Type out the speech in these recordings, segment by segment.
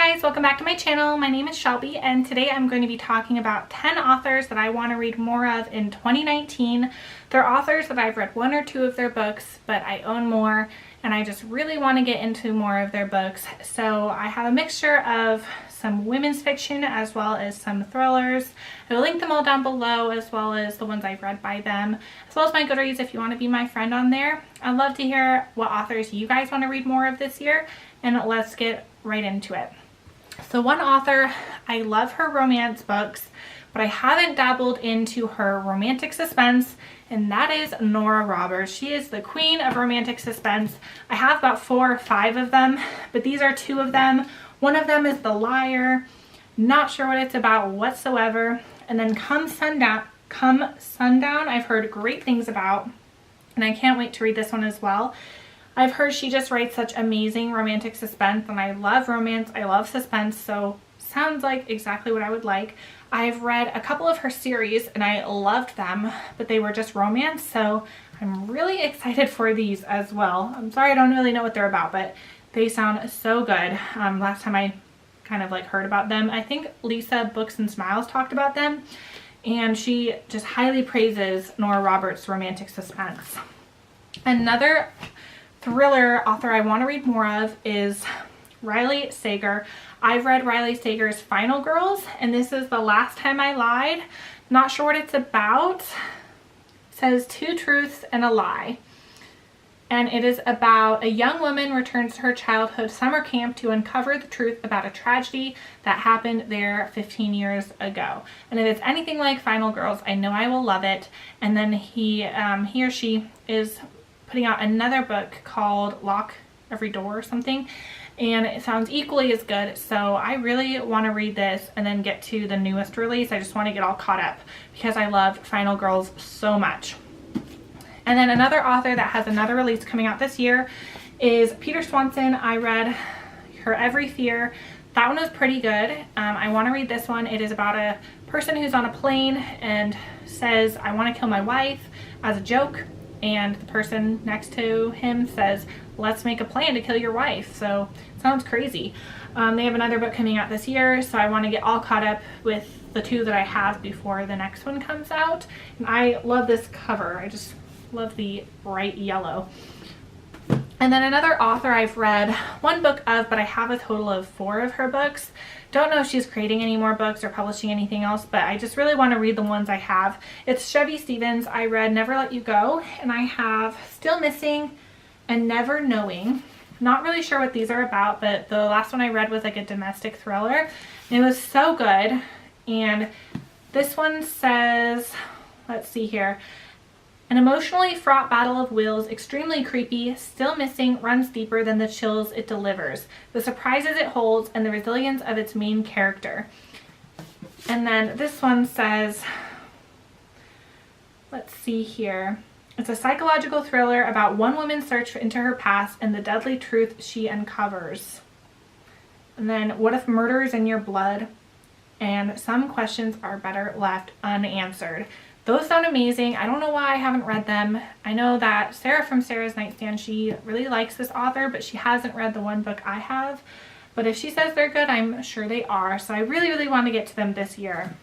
guys, welcome back to my channel. My name is Shelby and today I'm going to be talking about 10 authors that I want to read more of in 2019. They're authors that I've read one or two of their books, but I own more and I just really want to get into more of their books. So I have a mixture of some women's fiction as well as some thrillers. I will link them all down below, as well as the ones I've read by them, as well as my Goodreads if you want to be my friend on there. I'd love to hear what authors you guys want to read more of this year, and let's get right into it. So one author, I love her romance books, but I haven't dabbled into her romantic suspense, and that is Nora Roberts. She is the queen of romantic suspense. I have about 4 or 5 of them, but these are 2 of them. One of them is The Liar. Not sure what it's about whatsoever. And then Come Sundown, I've heard great things about, and I can't wait to read this one as well. I've heard she just writes such amazing romantic suspense, and I love romance, I love suspense, so sounds like exactly what I would like. I've read a couple of her series and I loved them, but they were just romance, so I'm really excited for these as well. I'm sorry I don't really know what they're about, but they sound so good. Last time I kind of heard about them, I think Lisa Books and Smiles talked about them, and she just highly praises Nora Roberts' romantic suspense. Another thriller author I want to read more of is Riley Sager. I've read Riley Sager's Final Girls, and this is The Last Time I Lied. Not sure what it's about. It says 2 truths and a lie. And it is about a young woman returns to her childhood summer camp to uncover the truth about a tragedy that happened there 15 years ago. And if it's anything like Final Girls, I know I will love it. And then he or she is putting out another book called Lock Every Door or something, and it sounds equally as good, so I really want to read this and then get to the newest release. I just want to get all caught up because I love Final Girls so much. And then another author that has another release coming out this year is Peter Swanson. I read Her Every Fear. That one was pretty good. I want to read this one. It is about a person who's on a plane and says, I want to kill my wife, as a joke. And the person next to him says, let's make a plan to kill your wife. So it sounds crazy. They have another book coming out this year, so I want to get all caught up with the 2 that I have before the next one comes out. And I love this cover. I just love the bright yellow. And then another author I've read 1 book of, but I have a total of 4 of her books. Don't know if she's creating any more books or publishing anything else, but I just really want to read the ones I have. It's Chevy Stevens. I read Never Let You Go, and I have Still Missing and Never Knowing. Not really sure what these are about, but the last one I read was like a domestic thriller. It was so good. And this one says, let's see here, an emotionally fraught battle of wills, extremely creepy, Still Missing runs deeper than the chills it delivers, the surprises it holds, and the resilience of its main character. And then this one says, let's see here, it's a psychological thriller about one woman's search into her past and the deadly truth she uncovers. And then, what if murder is in your blood and some questions are better left unanswered? Those sound amazing. I don't know why I haven't read them. I know that Sarah from Sarah's Nightstand, she really likes this author, but she hasn't read the 1 book I have. But if she says they're good, I'm sure they are. So I really, really want to get to them this year.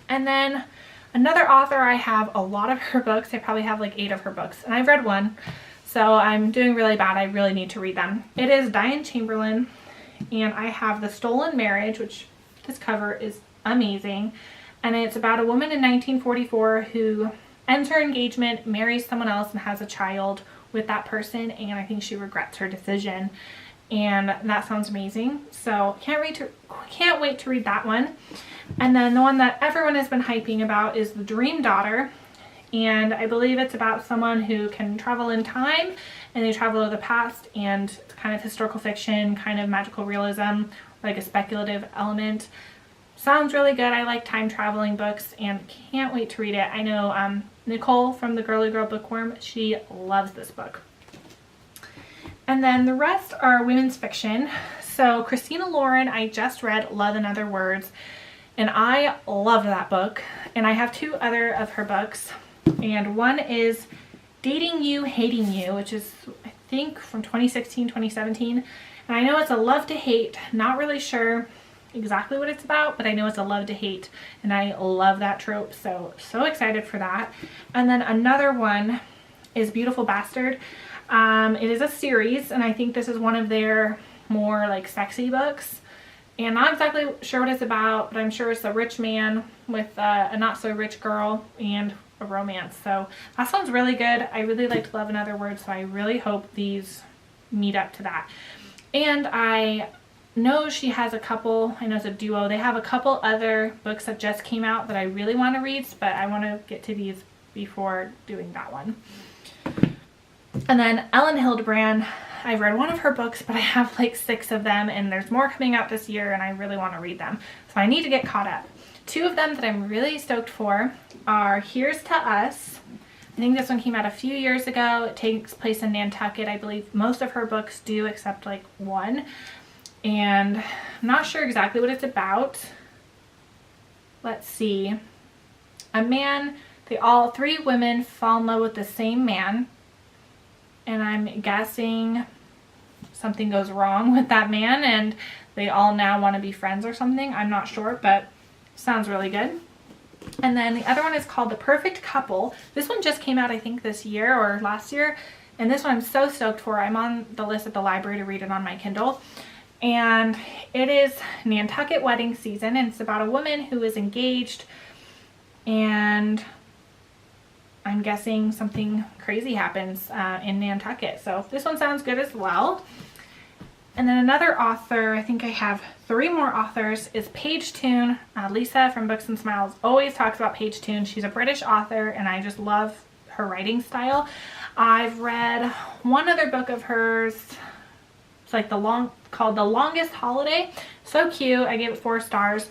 And then another author, I have a lot of her books. I probably have like 8 of her books, and I've read 1. So I'm doing really bad. I really need to read them. It is Diane Chamberlain, and I have The Stolen Marriage, which this cover is amazing. And it's about a woman in 1944 who ends her engagement, marries someone else, and has a child with that person, and I think she regrets her decision. And that sounds amazing. So can't wait to read that one. And then the one that everyone has been hyping about is The Dream Daughter. And I believe it's about someone who can travel in time, and they travel to the past, and it's kind of historical fiction, kind of magical realism, like a speculative element. Sounds really good. I like time traveling books and can't wait to read it. I know Nicole from the Girly Girl Bookworm, she loves this book. And then the rest are women's fiction. So Christina Lauren, I just read Love in Other Words, and I loved that book. And I have 2 other of her books, and one is Dating You, Hating You, which is I think from 2016, 2017. And I know it's a love to hate, not really sure exactly what it's about, but I know it's a love to hate, and I love that trope, so excited for that. And then another one is Beautiful Bastard. It is a series, and I think this is one of their more like sexy books, and not exactly sure what it's about, but I'm sure it's a rich man with a not so rich girl and a romance. So that sounds really good. I really liked Love in Other Words, so I really hope these meet up to that. And I know she has a couple, I know it's a duo, they have a couple other books that just came out that I really want to read, but I want to get to these before doing that one. And then Ellen Hildebrand, I've read one of her books, but I have like 6 of them, and there's more coming out this year, and I really want to read them. So I need to get caught up. 2 of them that I'm really stoked for are Here's to Us. I think this one came out a few years ago. It takes place in Nantucket. I believe most of her books do, except like one. And I'm not sure exactly what it's about. Let's see. A man, all 3 women fall in love with the same man. And I'm guessing something goes wrong with that man and they all now want to be friends or something. I'm not sure, but sounds really good. And then the other one is called The Perfect Couple. This one just came out, I think, this year or last year. And this one I'm so stoked for. I'm on the list at the library to read it on my Kindle. And it is Nantucket wedding season, and it's about a woman who is engaged, and I'm guessing something crazy happens in Nantucket. So this one sounds good as well. And then another author, I think I have 3 more authors, is Paige Toon. Lisa from Books and Smiles always talks about Paige Toon. She's a British author, and I just love her writing style. I've read one other book of hers. It's like called The Longest Holiday. So cute. I gave it 4 stars.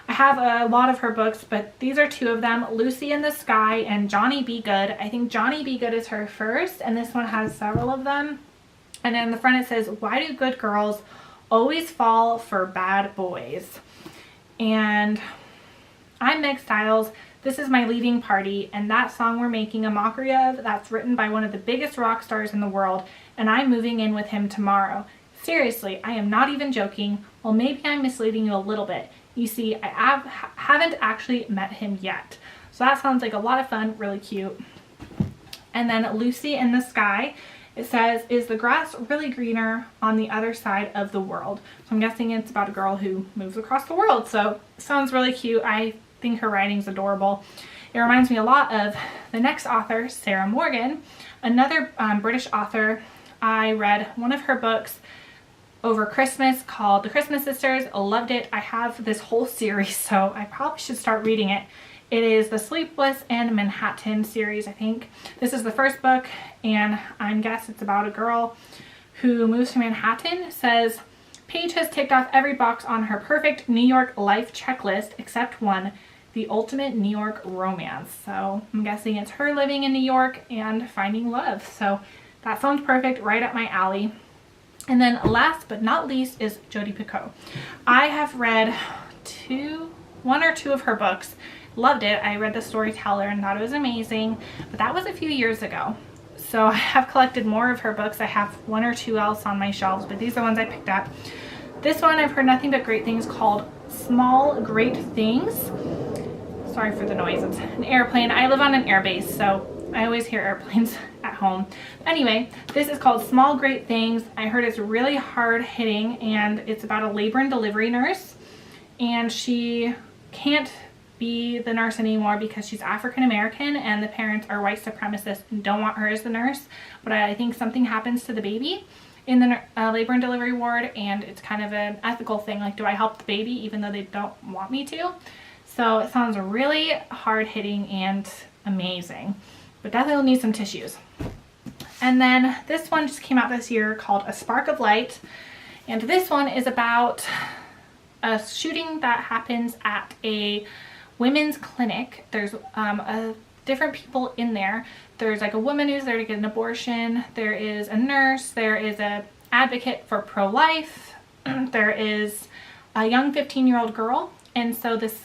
I have a lot of her books, but these are 2 of them, Lucy in the Sky and Johnny Be Good. I think Johnny Be Good is her first, and this one has several of them. And then in the front it says, why do good girls always fall for bad boys? And I'm Meg Styles. This is my leaving party, and that song we're making a mockery of, that's written by one of the biggest rock stars in the world, and I'm moving in with him tomorrow. Seriously, I am not even joking. Well, maybe I'm misleading you a little bit. You see, I haven't actually met him yet. So that sounds like a lot of fun, really cute. And then Lucy in the Sky, it says, is the grass really greener on the other side of the world? So I'm guessing it's about a girl who moves across the world. So it sounds really cute. I think her writing's adorable. It reminds me a lot of the next author, Sarah Morgan, another British author. I read one of her books over Christmas called The Christmas Sisters. I loved it. I have this whole series, so I probably should start reading it. It is the Sleepless in Manhattan series, I think. This is the first book, and I guess it's about a girl who moves to Manhattan. It says, Paige has ticked off every box on her perfect New York life checklist except one, the ultimate New York romance. So I'm guessing it's her living in New York and finding love. So that sounds perfect, right up my alley. And then last but not least is Jodi Picoult. I have read 1 or 2 of her books. Loved it. I read The Storyteller and thought it was amazing, but that was a few years ago. So I have collected more of her books. I have 1 or 2 else on my shelves, but these are the ones I picked up. This one I've heard nothing but great things, called Small Great Things. Sorry for the noise. It's an airplane. I live on an airbase, so I always hear airplanes at home. Anyway, this is called Small Great Things. I heard it's really hard hitting, and it's about a labor and delivery nurse, and she can't be the nurse anymore because she's African American and the parents are white supremacists and don't want her as the nurse. But I think something happens to the baby in the labor and delivery ward, and it's kind of an ethical thing. Like, do I help the baby even though they don't want me to? So it sounds really hard hitting and amazing, but definitely will need some tissues. And then this one just came out this year called A Spark of Light. And this one is about a shooting that happens at a women's clinic. There's different people in there. There's like a woman who's there to get an abortion. There is a nurse. There is an advocate for pro-life. There is a young 15-year-old girl. And so this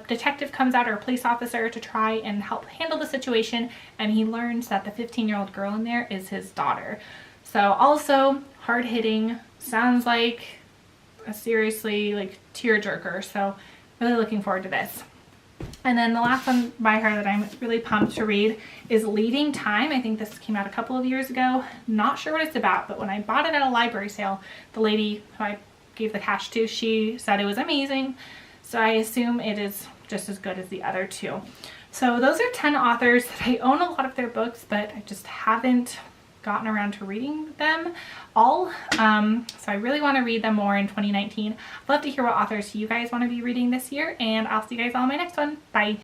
detective comes out, or a police officer, to try and help handle the situation, and he learns that the 15-year-old girl in there is his daughter. So also hard-hitting, sounds like a seriously like tearjerker. So really looking forward to this. And then the last one by her that I'm really pumped to read is Leading Time. I think this came out a couple of years ago. Not sure what it's about, but when I bought it at a library sale, the lady who I gave the cash to, she said it was amazing. So I assume it is just as good as the other two. So those are 10 authors that I own a lot of their books, but I just haven't gotten around to reading them all. So I really want to read them more in 2019. I'd love to hear what authors you guys want to be reading this year, and I'll see you guys all in my next one. Bye.